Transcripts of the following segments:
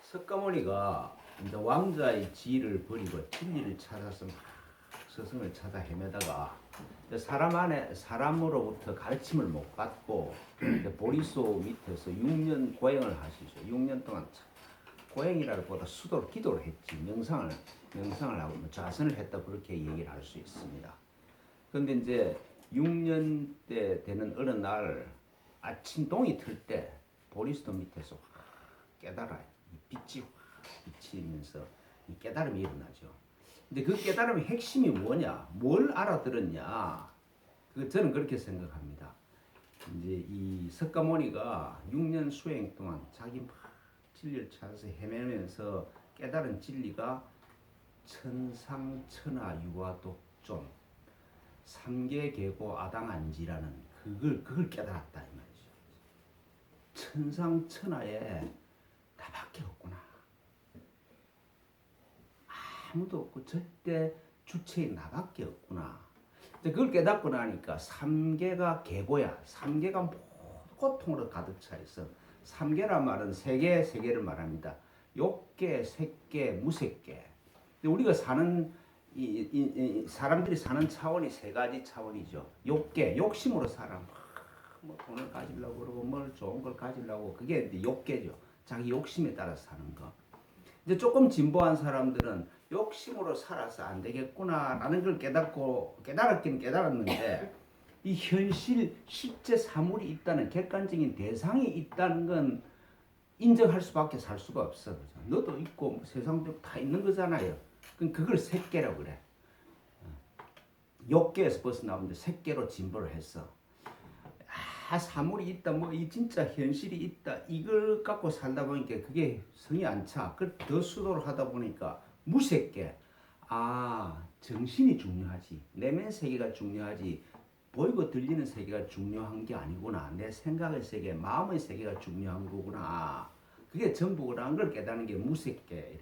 석가모니가 이제 왕자의 지위를 버리고 진리를 찾아서 막 스승을 찾아 헤매다가 사람으로부터 가르침을 못 받고 보리소 밑에서 6년 고행을 하시죠. 6년 동안 고행이라기보다 수도로 기도를 했지. 명상을 하고 좌선을 했다, 그렇게 얘기를 할 수 있습니다. 그런데 이제 6년 때 되는 어느 날 아침 동이 틀 때 보리수도 밑에서 확 깨달아요. 빛이 확 비치면서 깨달음이 일어나죠. 근데 그 깨달음의 핵심이 뭐냐? 뭘 알아들었냐? 저는 그렇게 생각합니다. 이제 이 석가모니가 6년 수행 동안 자기 막 진리를 찾아서 헤매면서 깨달은 진리가 천상천하 유화독존 삼계계고 아당안지라는 그걸 깨달았다 이 말이죠. 천상천하에 나밖에 없구나. 아무도 없고 절대 주체인 나밖에 없구나. 그걸 깨닫고 나니까 삼계가 계고야. 삼계가 모두 고통으로 가득 차 있어. 삼계란 말은 세계를 말합니다. 욕계, 색계, 무색계. 우리가 사는 사람들이 사는 차원이 세 가지 차원이죠. 욕계, 욕심으로 살아. 뭐 돈을 가지려고 그러고 뭘 좋은 걸 가지려고, 그게 이제 욕계죠. 자기 욕심에 따라서 사는 거. 이제 조금 진보한 사람들은 욕심으로 살아서 안 되겠구나라는 걸 깨달았긴 깨달았는데, 이 실제 사물이 있다는, 객관적인 대상이 있다는 건 인정할 수밖에 살 수가 없어. 그죠? 너도 있고 세상도 다 있는 거잖아요. 그걸 색계라고 그래. 욕계에서 벗어나오는데 색계로 진보를 했어. 사물이 있다, 뭐 이 진짜 현실이 있다, 이걸 갖고 살다 보니까 그게 성이 안 차. 더 수도를 하다 보니까 무색계. 정신이 중요하지. 내면 세계가 중요하지. 보이고 들리는 세계가 중요한 게 아니구나. 내 생각의 세계, 마음의 세계가 중요한 거구나. 그게 전부라는 걸 깨닫는 게 무색계 이래.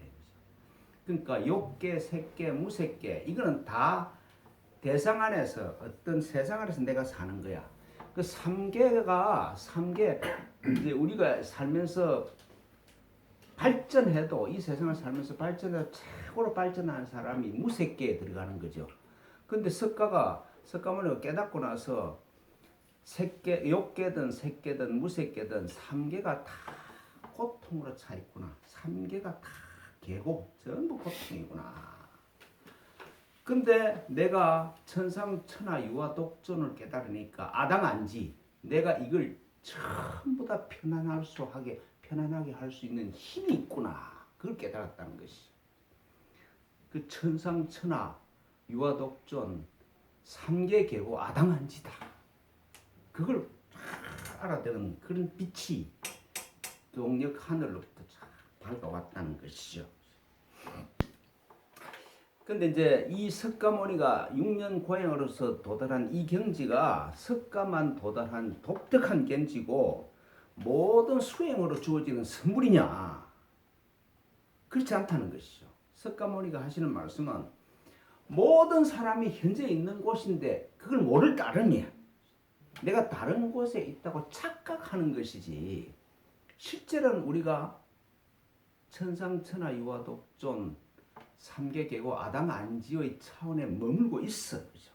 그러니까 욕계, 색계, 무색계, 이거는 다 대상 안에서, 어떤 세상 안에서 내가 사는 거야. 그 삼계, 이제 우리가 살면서 발전해도, 이 세상을 살면서 발전해도 최고로 발전한 사람이 무색계에 들어가는 거죠. 근데 석가모니가 깨닫고 나서 욕계든 색계든 무색계든 삼계가 다 고통으로 차 있구나. 삼계가 다 계고 전부 고통이구나. 근데 내가 천상천하 유화독존을 깨달으니까 아당안지, 내가 이걸 전부 다 편안하게 할 수 있는 힘이 있구나. 그걸 깨달았다는 것이. 그 천상천하 유화독존 삼계계고 아당안지다. 그걸 알아들은 그런 빛이 동력 하늘로부터 밝아왔다는 것이죠. 근데 이제 이 석가모니가 6년 고행으로서 도달한 이 경지가 석가만 도달한 독특한 경지고, 모든 수행으로 주어지는 선물이냐? 그렇지 않다는 것이죠. 석가모니가 하시는 말씀은 모든 사람이 현재 있는 곳인데 그걸 모를 따름이야. 내가 다른 곳에 있다고 착각하는 것이지, 실제로는 우리가 천상천하 유화독존 삼계계고 아당안지의 차원에 머물고 있어. 그죠?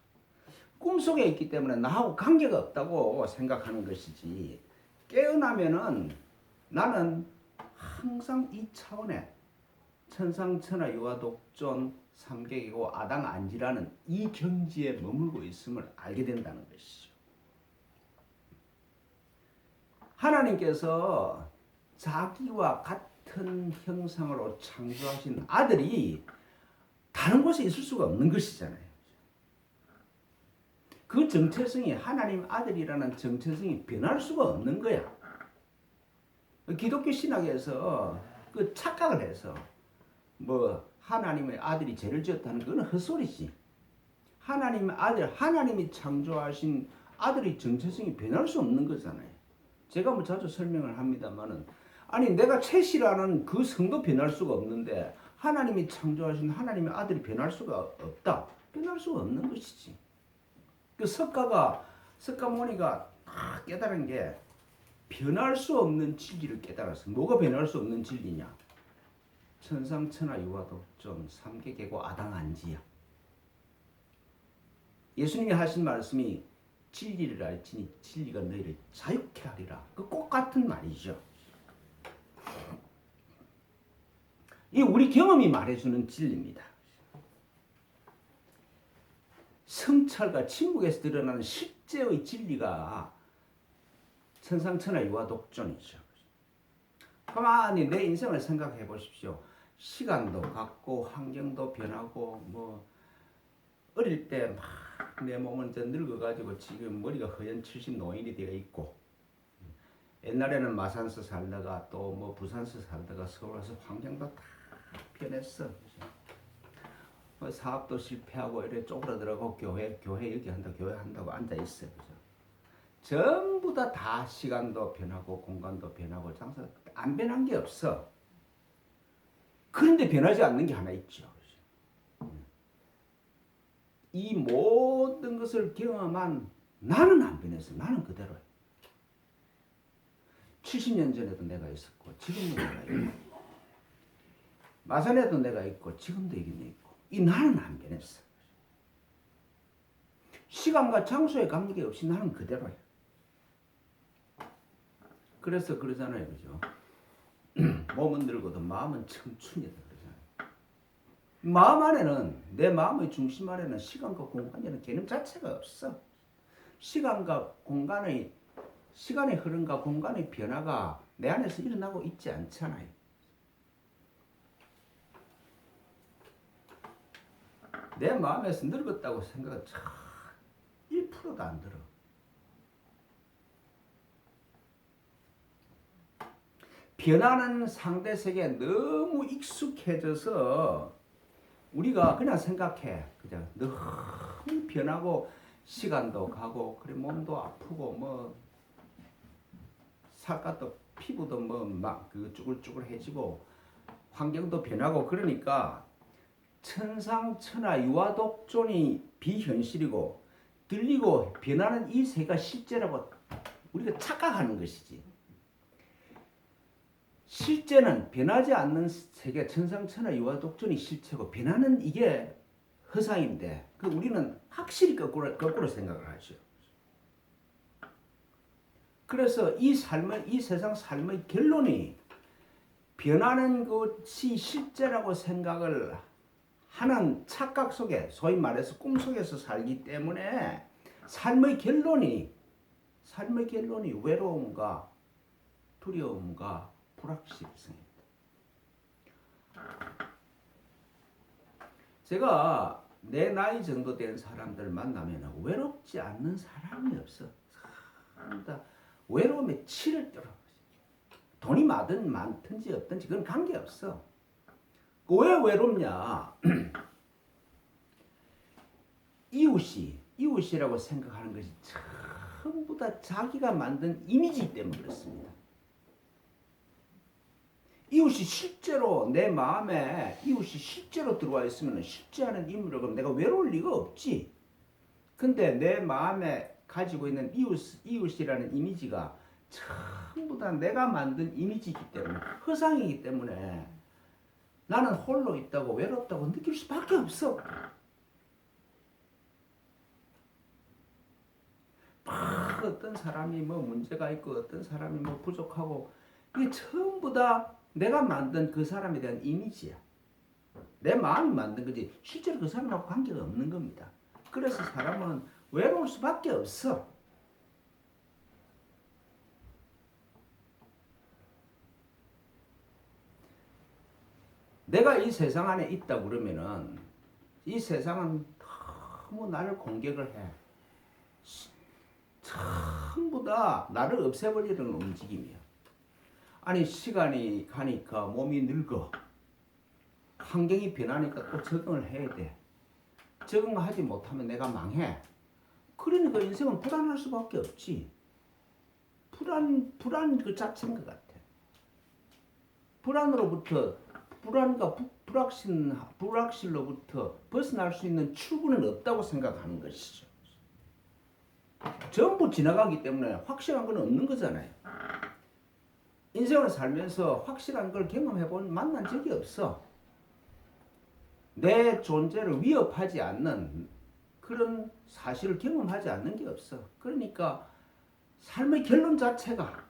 꿈속에 있기 때문에 나하고 관계가 없다고 생각하는 것이지, 깨어나면은 나는 항상 이 차원에 천상천하 유화독존 삼계계고 아당안지라는 이 경지에 머물고 있음을 알게 된다는 것이죠. 하나님께서 자기와 같은 형상으로 창조하신 아들이 다른 곳에 있을 수가 없는 것이잖아요. 그 정체성이, 하나님 아들이라는 정체성이 변할 수가 없는 거야. 기독교 신학에서 그 착각을 해서 뭐 하나님의 아들이 죄를 지었다는 건 헛소리지. 하나님의 아들, 하나님이 창조하신 아들의 정체성이 변할 수 없는 거잖아요. 제가 뭐 자주 설명을 합니다만은, 아니 내가 최씨라는 그 성도 변할 수가 없는데 하나님이 창조하신 하나님의 아들이 변할 수가 없다. 변할 수가 없는 것이지. 그 석가모니가 다 깨달은 게, 변할 수 없는 진리를 깨달았어. 뭐가 변할 수 없는 진리냐? 천상천하 유화독존 삼계계고 아당한지야. 예수님이 하신 말씀이 진리를 알지니 진리가 너희를 자유케 하리라. 그 꼭 같은 말이죠. 이 우리 경험이 말해주는 진리입니다. 성찰과 침묵에서 드러나는 실제의 진리가 천상천하 유화독존이죠. 가만히 내 인생을 생각해 보십시오. 시간도 같고 환경도 변하고 뭐 어릴 때 막 내 몸은 이제 늙어가지고 지금 머리가 허연 70 노인이 되어 있고, 옛날에는 마산서 살다가 또 뭐 부산서 살다가 서울 와서 환경도 다 변했어. 뭐 사업도 실패하고 이래 쪼그라들어가고 교회 여기 한다 교회 한다고 앉아 있어. 전부 다 시간도 변하고 공간도 변하고 장사 안 변한 게 없어. 그런데 변하지 않는 게 하나 있죠. 이 모든 것을 경험한 나는 안 변했어. 나는 그대로야. 70년 전에도 내가 있었고 지금도 내가 있고 마산에도 내가 있고 지금도 여기 있고 이 나는 안 변했어. 시간과 장소에 관계없이 나는 그대로야. 그래서 그러잖아요. 그죠? 몸은 늙어도 마음은 청춘이다. 마음 안에는 내 마음의 중심 안에는 시간과 공간이라는 개념 자체가 없어. 시간과 공간의 시간의 흐름과 공간의 변화가 내 안에서 일어나고 있지 않잖아요. 내 마음에서 늙었다고 생각은 1%도 안 들어. 변하는 상대 세계에 너무 익숙해져서 우리가 그냥 생각해. 그냥 너무 변하고 시간도 가고 그래 몸도 아프고 뭐 살갗도 피부도 뭐 막 그 쭈글쭈글해지고 환경도 변하고 그러니까 천상천하 유화독존이 비현실이고 들리고 변하는 이 세계가 실제라고 우리가 착각하는 것이지. 실제는 변하지 않는 세계 천상천하 유화독존이 실체고 변하는 이게 허상인데 그 우리는 확실히 거꾸로 생각을 하죠. 그래서 이 세상 삶의 결론이 변하는 것이 실제라고 생각을 하는 착각 속에 소위 말해서 꿈속에서 살기 때문에 삶의 결론이 외로움과 두려움과 불확실성입니다. 제가 내 나이 정도 된 사람들 만나면 외롭지 않는 사람이 없어. 다 외로움에 치를 떨어. 돈이 많든지 없든지 그건 관계없어. 왜 외롭냐? 이웃이라고 생각하는 것이 전부 다 자기가 만든 이미지 때문에 그렇습니다. 이웃이 실제로 내 마음에 실제로 들어와 있으면 실제하는 인물을 그럼 내가 외로울 리가 없지. 근데 내 마음에 가지고 있는 이웃이라는 이미지가 전부 다 내가 만든 이미지이기 때문에 허상이기 때문에 나는 홀로 있다고 외롭다고 느낄 수밖에 없어. 어떤 사람이 뭐 문제가 있고 어떤 사람이 뭐 부족하고 이게 전부 다 내가 만든 그 사람에 대한 이미지야. 내 마음이 만든 거지 실제로 그 사람하고 관계가 없는 겁니다. 그래서 사람은 외로울 수밖에 없어. 내가 이 세상 안에 있다 그러면은 이 세상은 너무 나를 공격을 해. 전부 다 나를 없애버리려는 움직임이야. 아니 시간이 가니까 몸이 늙어. 환경이 변하니까 또 적응을 해야 돼. 적응하지 못하면 내가 망해. 그러니까 인생은 불안할 수밖에 없지. 불안 그 자체인 것 같아. 불안과 불확실로부터 벗어날 수 있는 출구는 없다고 생각하는 것이죠. 전부 지나가기 때문에 확실한 건 없는 거잖아요. 인생을 살면서 확실한 걸 경험해본 만난 적이 없어. 내 존재를 위협하지 않는 그런 사실을 경험하지 않는 게 없어. 그러니까 삶의 결론 자체가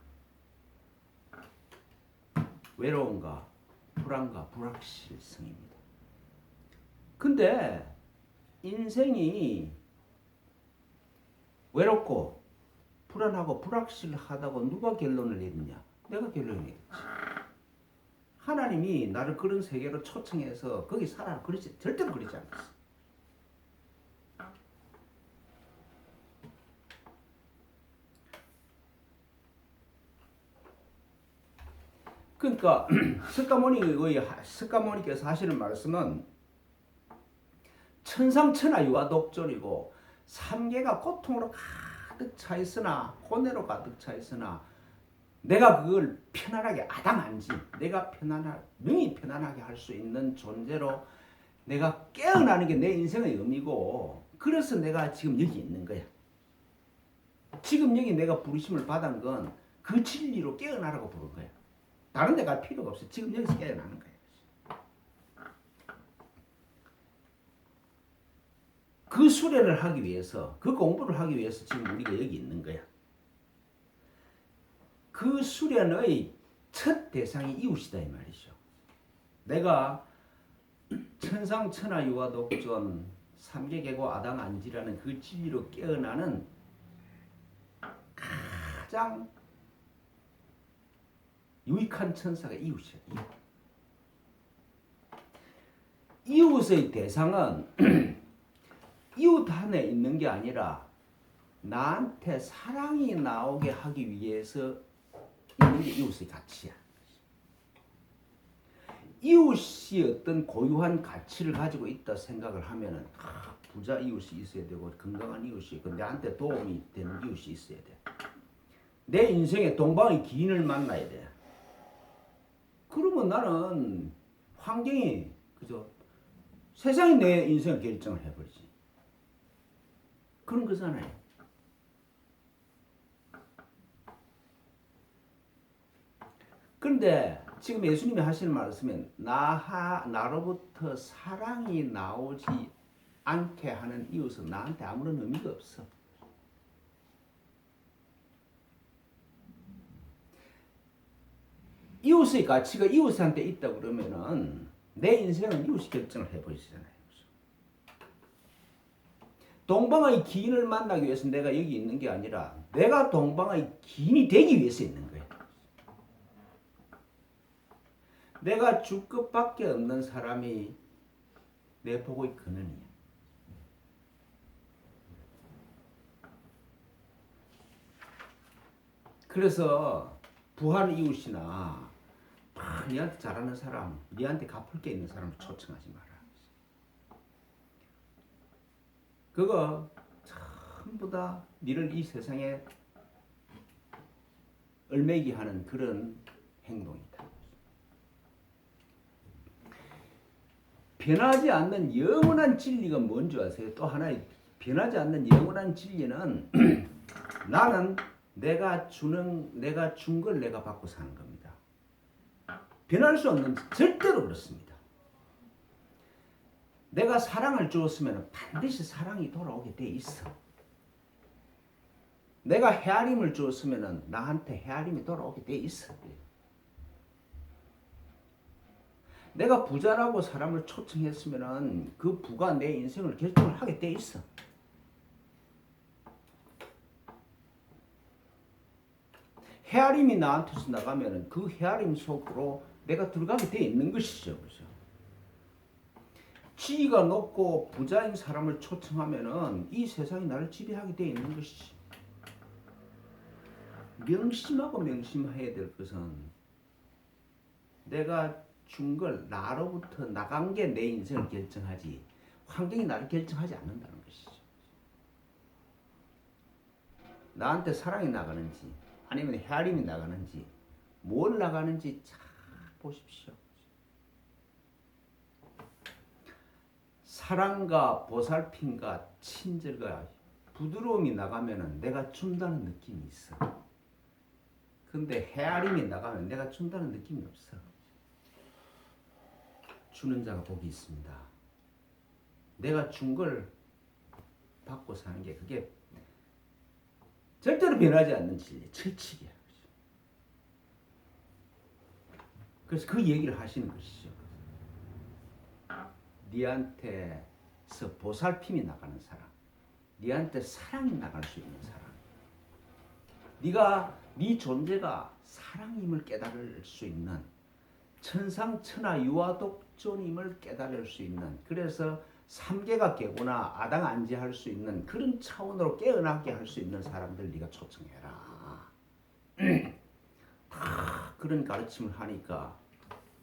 외로움과 불안과 불확실성입니다. 근데 인생이 외롭고 불안하고 불확실하다고 누가 결론을 내리냐? 내가 결론을 내렸지. 하나님이 나를 그런 세계로 초청해서 거기 살아라 그러지 절대로 그러지 않았어. 그러니까 석가모니께서 하시는 말씀은 천상천하 유아독존이고 삼계가 고통으로 가득 차 있으나 혼내로 가득 차 있으나 내가 그걸 편안하게 아담한지 내가 명히 편안하게 할 수 있는 존재로 내가 깨어나는 게 내 인생의 의미고 그래서 내가 지금 여기 있는 거야. 지금 여기 내가 부르심을 받은 건 그 진리로 깨어나라고 부른 거야. 다른 데 갈 필요가 없어. 지금 여기서 깨어나는 거야. 그 수련을 하기 위해서 그 공부를 하기 위해서 지금 우리가 여기 있는 거야. 그 수련의 첫 대상이 이웃이다 이 말이죠. 내가 천상천하 유아독존 삼계계고 아당안지라는 그 진리로 깨어나는 가장 유익한 천사가 이웃이야. 이웃의 대상은 이웃 안에 있는 게 아니라 나한테 사랑이 나오게 하기 위해서 있는 게 이웃의 가치야. 이웃이 어떤 고유한 가치를 가지고 있다 생각을 하면은 부자 이웃이 있어야 되고 건강한 이웃이 있고 나한테 도움이 되는 이웃이 있어야 돼. 내 인생에 동방의 기인을 만나야 돼. 그러면 나는 환경이 그죠? 세상이 내 인생을 결정을 해버리지. 그런 거잖아요. 그런데 지금 예수님이 하시는 말씀은 나로부터 사랑이 나오지 않게 하는 이웃은 나한테 아무런 의미가 없어. 이웃의 가치가 이웃한테 있다 그러면은 내 인생은 이웃이 결정을 해버리잖아요. 동방의 기인을 만나기 위해서 내가 여기 있는 게 아니라 내가 동방의 기인이 되기 위해서 있는 거예요. 내가 줄 것밖에 없는 사람이 내 복의 근원이야. 그래서 부한 이웃이나 니한테 잘하는 사람, 니한테 갚을 게 있는 사람을 초청하지 마라. 그거 전부 다 니를 이 세상에 얼매기 하는 그런 행동이다. 변하지 않는 영원한 진리가 뭔지 아세요? 또 하나의 변하지 않는 영원한 진리는 나는 내가 준 걸 내가 받고 사는 겁니다. 변할 수 없는 절대로 그렇습니다. 내가 사랑을 주었으면 반드시 사랑이 돌아오게 돼 있어. 내가 헤아림을 주었으면 나한테 헤아림이 돌아오게 돼 있어. 내가 부자라고 사람을 초청했으면 그 부가 내 인생을 결정을 하게 돼 있어. 헤아림이 나한테서 나가면 그 헤아림 속으로 내가 들어가게 돼 있는 것이죠. 그죠? 지위가 높고 부자인 사람을 초청하면 이 세상이 나를 지배하게 돼 있는 것이지. 명심하고 명심해야 될 것은 내가 준 걸 나로부터 나간 게 내 인생을 결정하지 환경이 나를 결정하지 않는다는 것이죠. 나한테 사랑이 나가는지 아니면 헤아림이 나가는지 뭘 나가는지 잘 보십시오. 사랑과 보살핌과 친절과 부드러움이 나가면 내가 준다는 느낌이 있어. 근데 헤아림이 나가면 내가 준다는 느낌이 없어. 주는 자가 복이 있습니다. 내가 준 걸 받고 사는 게 그게 절대로 변하지 않는 진리, 철칙이야. 그래서 그 얘기를 하시는 것이죠. 니한테서 보살핌이 나가는 사람, 니한테 사랑이 나갈 수 있는 사람, 네가 네 존재가 사랑임을 깨달을 수 있는 천상천하 유아독존임을 깨달을 수 있는, 그래서 삼계가 깨구나 아당안지할 수 있는 그런 차원으로 깨어나게 할 수 있는 사람들 네가 초청해라. 다 그런 가르침을 하니까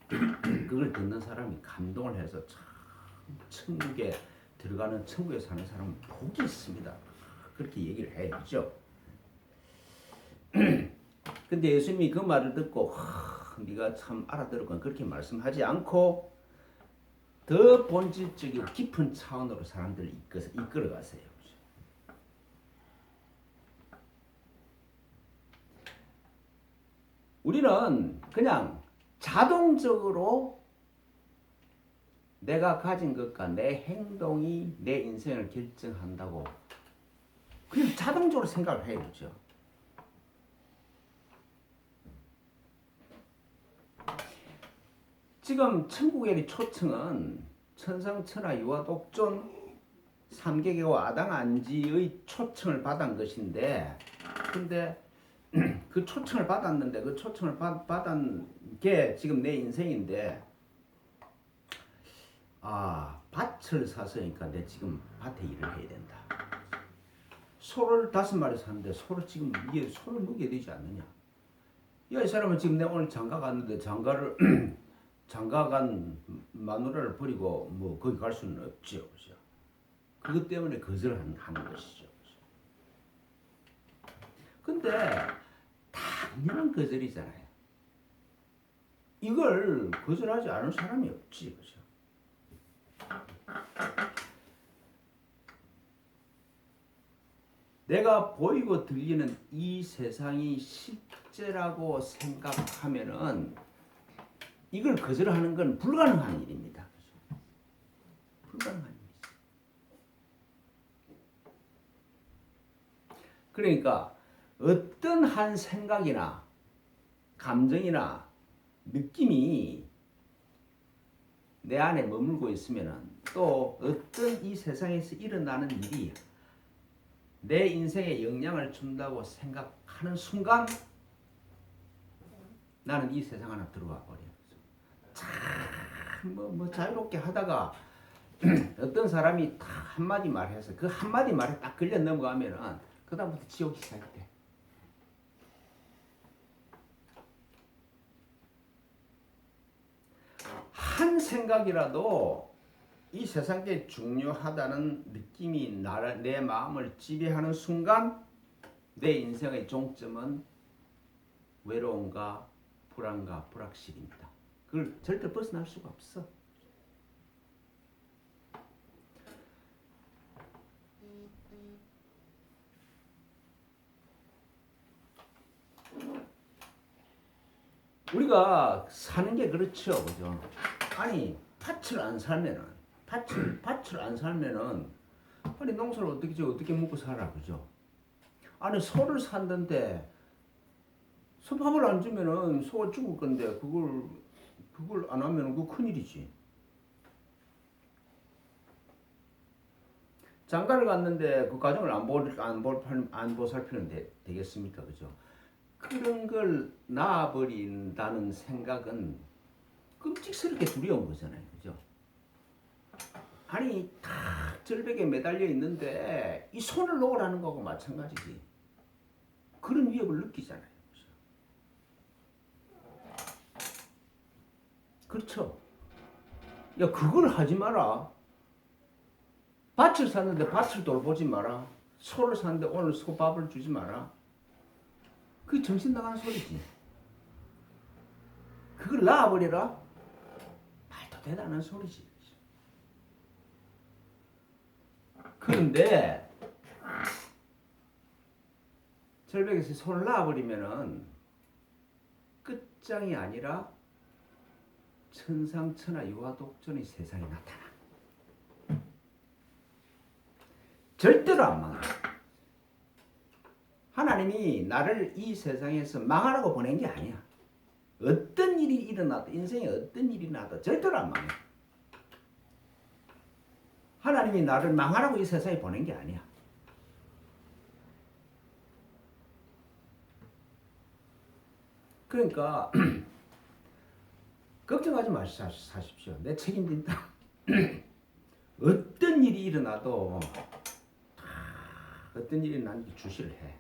그걸 듣는 사람이 감동을 해서 참 천국에 들어가는, 천국에 사는 사람은 복이 있습니다. 그렇게 얘기를 해야죠. 근데 예수님이 그 말을 듣고 네가 참 알아들었건 그렇게 말씀하지 않고 더 본질적이고 깊은 차원으로 사람들을 이끌어 가세요. 우리는 그냥 자동적으로 내가 가진 것과 내 행동이 내 인생을 결정한다고 그냥 자동적으로 생각을 해요. 그렇죠? 지금 천국의 초청은 천상천하 유아독존 삼계계와 아당안지의 초청을 받은 것인데, 근데 그 초청을 받았는데 그 초청을 받은 게 지금 내 인생인데, 밭을 샀으니까 내 지금 밭에 일을 해야 된다. 소를 5마리 샀는데 소를 지금 이게 소를 먹여야 되지 않느냐? 야, 이 사람은 지금 내가 오늘 장가 갔는데 장가 간 마누라를 버리고 뭐 거기 갈 수는 없죠. 그죠? 그것 때문에 거절하는 것이죠. 근데 당연한 거절이잖아요. 이걸 거절하지 않을 사람이 없지. 그죠? 내가 보이고 들리는 이 세상이 실제라고 생각하면은 이걸 거절하는 건 불가능한 일입니다. 그죠? 불가능한 일이죠. 그러니까 어떤 한 생각이나 감정이나 느낌이 내 안에 머물고 있으면은 또 어떤 이 세상에서 일어나는 일이 내 인생에 영향을 준다고 생각하는 순간 나는 이 세상 하나 들어와 버려. 참 자유롭게 하다가 어떤 사람이 딱 한마디 말해서 그 한마디 말에 딱 걸려 넘어가면은 그다음부터 지옥이 시작돼. 한 생각이라도 이 세상에 중요하다는 느낌이 내 마음을 지배하는 순간 내 인생의 종점은 외로움과 불안과 불확실입니다. 그걸 절대 벗어날 수가 없어. 우리가 사는 게 그렇죠. 그죠? 아니, 밭을 안 살면은 아니 농사를 어떻게 먹고 살아. 그죠? 아니 소를 샀는데 소밥을 안 주면은 소가 죽을 건데 그걸 안 하면은 그거 큰일이지. 장가를 갔는데 그 가정을 안 보살피면 되겠습니까? 그죠? 그런 걸 놔버린다는 생각은 끔찍스럽게 두려운 거잖아요. 그죠? 아니 다 절벽에 매달려 있는데 이 손을 놓으라는 거하고 마찬가지지. 그런 위협을 느끼잖아요. 그렇죠? 야, 그걸 하지 마라. 밭을 샀는데 밭을 돌보지 마라. 소를 샀는데 오늘 소밥을 주지 마라. 그게 정신 나가는 소리지. 그걸 놔버려라. 말도 대단한 소리지. 그런데 절벽에서 소를 놔버리면은 끝장이 아니라 천상천하 유화독존의 세상이 나타나. 절대로 안 망해. 하나님이 나를 이 세상에서 망하라고 보낸 게 아니야. 어떤 일이 일어나도, 인생에 어떤 일이 나도 절대로 안 망해. 하나님이 나를 망하라고 이 세상에 보낸 게 아니야. 그러니까 걱정하지 마십시오. 내 책임진다. 어떤 일이 일어나도 어떤 일이 나한테 주시를 해.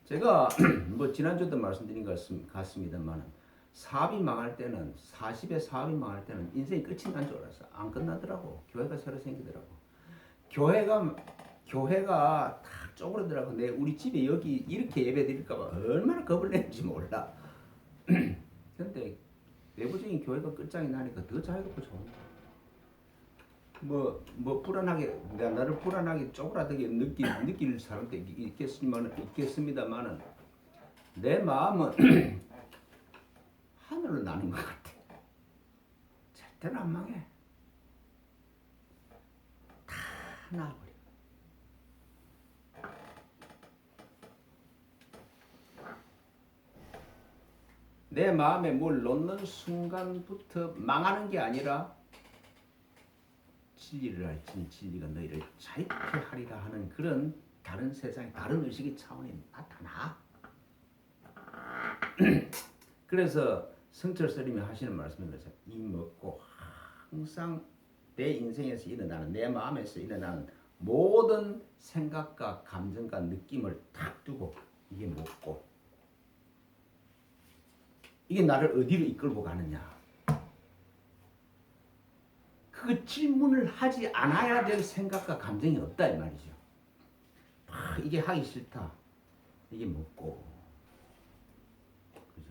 제가 뭐 지난주에도 말씀드린 것 같습니다만 사업이 망할 때는 40에 사업이 망할 때는 인생이 끝이 난 줄 알았어. 안 끝나더라고. 교회가 새로 생기더라고. 교회가 탁 쪼그라들라고. 우리 집에 여기 이렇게 예배 드릴까봐 얼마나 겁을 냈는지 몰라. 근데 내부적인 교회가 끝장이 나니까 더 자유롭고 좋은 거야. 뭐 불안하게, 내가 나를 불안하게 쪼그라들게 느낄 사람도 있겠습니다만은 내 마음은 하늘로 나는 것 같아. 절대로 안 망해. 다 나와버려. 내 마음에 뭘 놓는 순간부터 망하는 게 아니라 진리를 알지니 진리가 너희를 자유케 하리라 하는 그런 다른 세상에 다른 의식의 차원이 나타나. 그래서 성철 스님이 하시는 말씀인 것은 이 먹고 항상 내 인생에서 일어나는, 내 마음에서 일어나는 모든 생각과 감정과 느낌을 탁 두고 이게 먹고 이게 나를 어디로 이끌고 가느냐. 그 질문을 하지 않아야 될 생각과 감정이 없다 이 말이죠. 이게 하기 싫다. 이게 먹고. 그죠?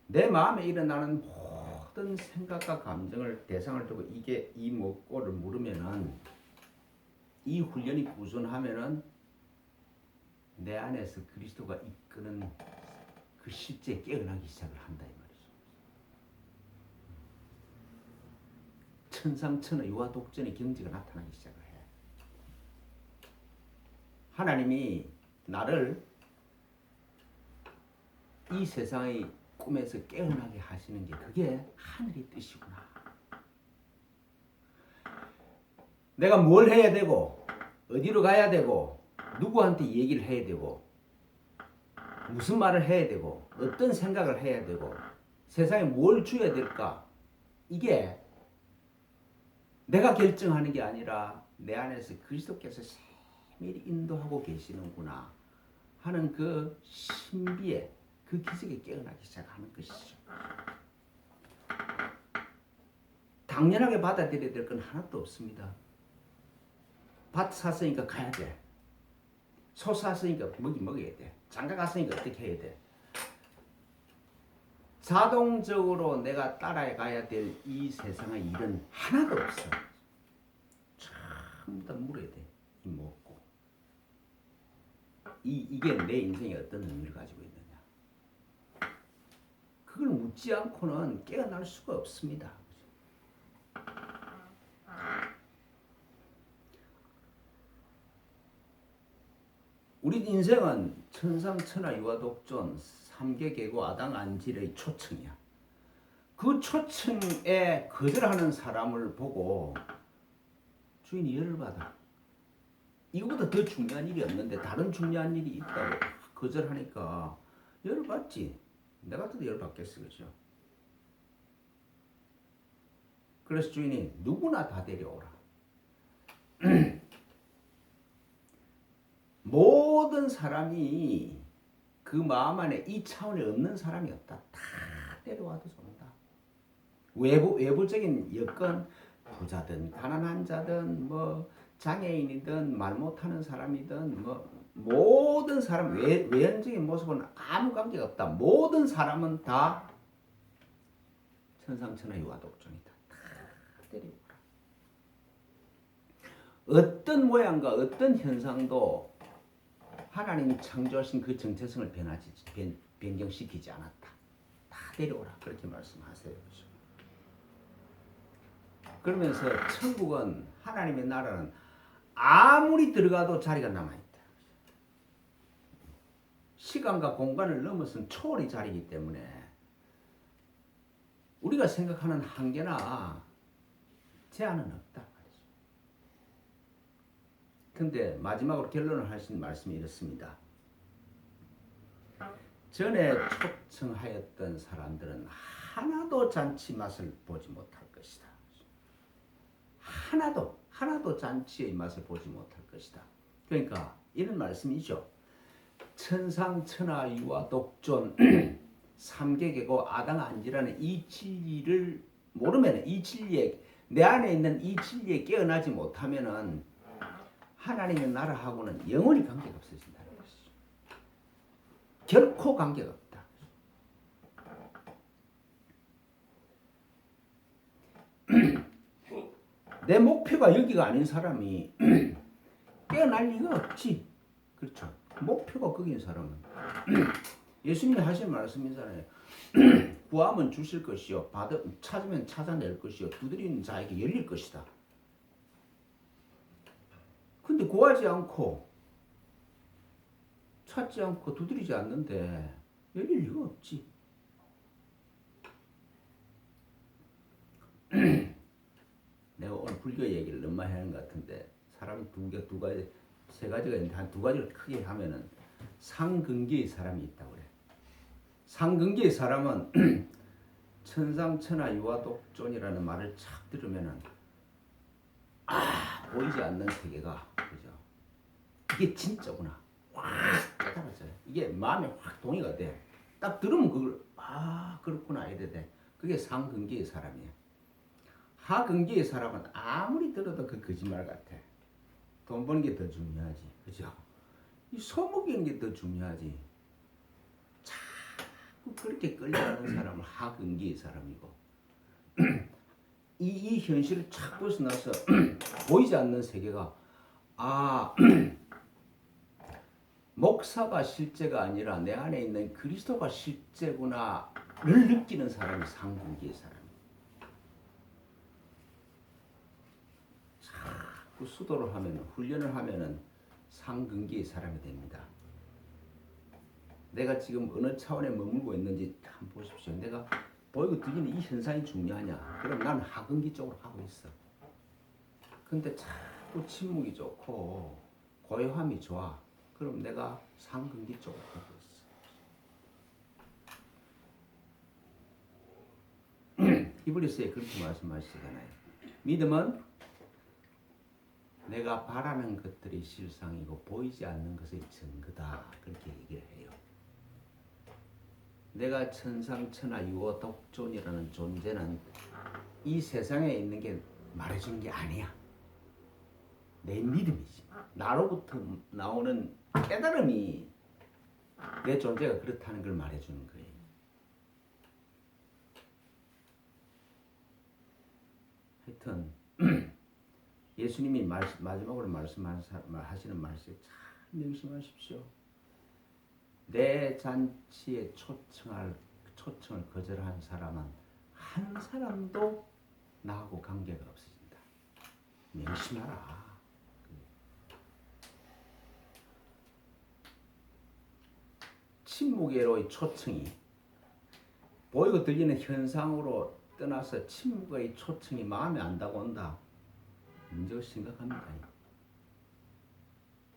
내 마음에 일어나는 모든 생각과 감정을 대상을 두고 이게 이 먹고를 물으면은 이 훈련이 꾸준하면은 내 안에서 그리스도가 이끄는 그 실제 깨어나기 시작을 한다 이 말이죠. 천상천하 유화독존의 경지가 나타나기 시작을 해. 하나님이 나를 이 세상의 꿈에서 깨어나게 하시는 게 그게 하늘의 뜻이구나. 내가 뭘 해야 되고 어디로 가야 되고 누구한테 얘기를 해야 되고 무슨 말을 해야 되고 어떤 생각을 해야 되고 세상에 뭘 줘야 될까, 이게 내가 결정하는 게 아니라 내 안에서 그리스도께서 세밀히 인도하고 계시는구나 하는 그 신비에, 그 기적에 깨어나기 시작하는 것이죠. 당연하게 받아들여야 될 건 하나도 없습니다. 밭 샀으니까 가야 돼. 소 샀으니까 먹어야 돼. 장가 갔으니까 어떻게 해야 돼. 자동적으로 내가 따라가야 될 이 세상의 일은 하나도 없어. 전부 다 물어야 돼. 이 먹고. 이게 내 인생에 어떤 의미를 가지고 있느냐. 그걸 묻지 않고는 깨어날 수가 없습니다. 우리 인생은 천상천하 유화독존 3계 계고 아당 안질의 초청이야. 그 초청에 거절하는 사람을 보고 주인이 열을 받아. 이거보다 더 중요한 일이 없는데 다른 중요한 일이 있다고 거절하니까 열을 받지. 내 같아도 열을 받겠어. 그죠? 그래서 주인이 누구나 다 데려오라. 모든 사람이 그 마음 안에 이 차원에 없는 사람이 없다. 다 데려와도 좋다. 외부적인 여건, 부자든 가난한 자든 뭐 장애인이든 말 못하는 사람이든 뭐 모든 사람, 외형적인 모습은 아무 관계가 없다. 모든 사람은 다 천상천하 유화독존이다. 다 데려오라. 어떤 모양과 어떤 현상도 하나님이 창조하신 그 정체성을 변경시키지 않았다. 다 데려오라 그렇게 말씀하세요. 그러면서 천국은 하나님의 나라는 아무리 들어가도 자리가 남아있다. 시간과 공간을 넘어선 초월의 자리이기 때문에 우리가 생각하는 한계나 제한은 없다. 근데 마지막으로 결론을 하신 말씀이 이렇습니다. 전에 초청하였던 사람들은 하나도 잔치 맛을 보지 못할 것이다. 하나도 잔치의 맛을 보지 못할 것이다. 그러니까 이런 말씀이죠. 천상천하 유아 독존 삼계계고 아당안지라는 이 진리를 모르면 이 진리에 내 안에 있는 이 진리에 깨어나지 못하면은 하나님의 나라하고는 영원히 관계가 없어진다는 것이죠. 결코 관계가 없다. 내 목표가 여기가 아닌 사람이 깨어날 리가 없지. 그렇죠. 목표가 거기인 사람은 예수님이 하신 말씀이잖아요. 구하면 주실 것이요, 찾으면 찾아낼 것이요, 두드리는 자에게 열릴 것이다. 근데 구하지 않고 찾지 않고 두드리지 않는데 열릴 리가 없지. 내가 오늘 불교 얘기를 너무 많이 하는 것 같은데 사람이 두 가지, 세 가지가 있는데 한 두 가지를 크게 하면은 상근기의 사람이 있다고 그래. 상근기의 사람은 천상천하 유아독존이라는 말을 착 들으면은 보이지 않는 세계가 그죠? 이게 진짜구나. 확 깨달아져요. 이게 마음에 확 동의가 돼. 딱 들으면 그걸 그렇구나 이래 돼. 그게 상근기의 사람이에요. 하근기의 사람은 아무리 들어도 그 거짓말 같아. 돈 버는 게 더 중요하지, 그죠? 이 소먹이는 게 더 중요하지. 자꾸 그렇게 끌려가는 사람은 하근기의 사람이고, 이 현실을 착 벗어나서 보이지 않는 세계가 목사가 실제가 아니라 내 안에 있는 그리스도가 실제구나를 느끼는 사람이 상근기의 사람. 자꾸 수도를 하면 훈련을 하면은 상근기의 사람이 됩니다. 내가 지금 어느 차원에 머물고 있는지 한번 보십시오. 내가 보이고 들리는 이 현상이 중요하냐? 그럼 나는 하근기 쪽으로 하고 있어. 근데 자꾸 침묵이 좋고 고요함이 좋아. 그럼 내가 상근기 쪽으로 하고 있어. 히브리서에 그렇게 말씀하시잖아요. 믿음은 내가 바라는 것들이 실상이고 보이지 않는 것의 증거다. 그렇게 얘기를 해요. 내가 천상천하 유아독존이라는 존재는 이 세상에 있는 게 말해주는 게 아니야. 내 믿음이지. 나로부터 나오는 깨달음이 내 존재가 그렇다는 걸 말해주는 거예요. 하여튼 예수님이 마지막으로 말씀하시는 말씀에 잘 명심하십시오. 내 잔치에 초청을 거절한 사람은 한 사람도 나하고 관계가 없어진다. 명심하라. 침묵으로의 초청이 보이고 들리는 현상으로 떠나서 침묵의 초청이 마음에 안 다가온다. 문제가 심각합니다.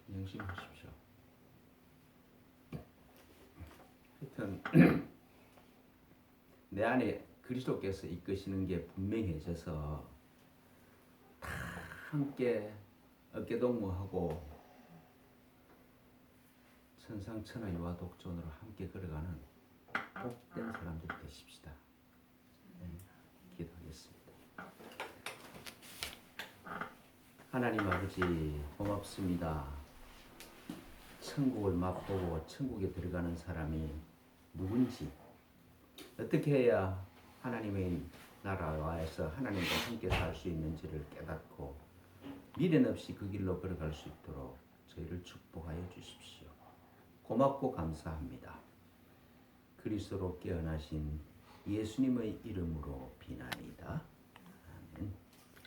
명심하십시오. 하여튼 내 안에 그리스도께서 이끄시는 게 분명해져서 다 함께 어깨동무하고 천상천하 유아독존으로 함께 걸어가는 복된 사람들 되십시다. 기도하겠습니다. 하나님 아버지 고맙습니다. 천국을 맛보고 천국에 들어가는 사람이 누군지, 어떻게 해야 하나님의 나라와에서 하나님과 함께 살 수 있는지를 깨닫고 미련 없이 그 길로 걸어갈 수 있도록 저희를 축복하여 주십시오. 고맙고 감사합니다. 그리스도로 깨어나신 예수님의 이름으로 비나이다.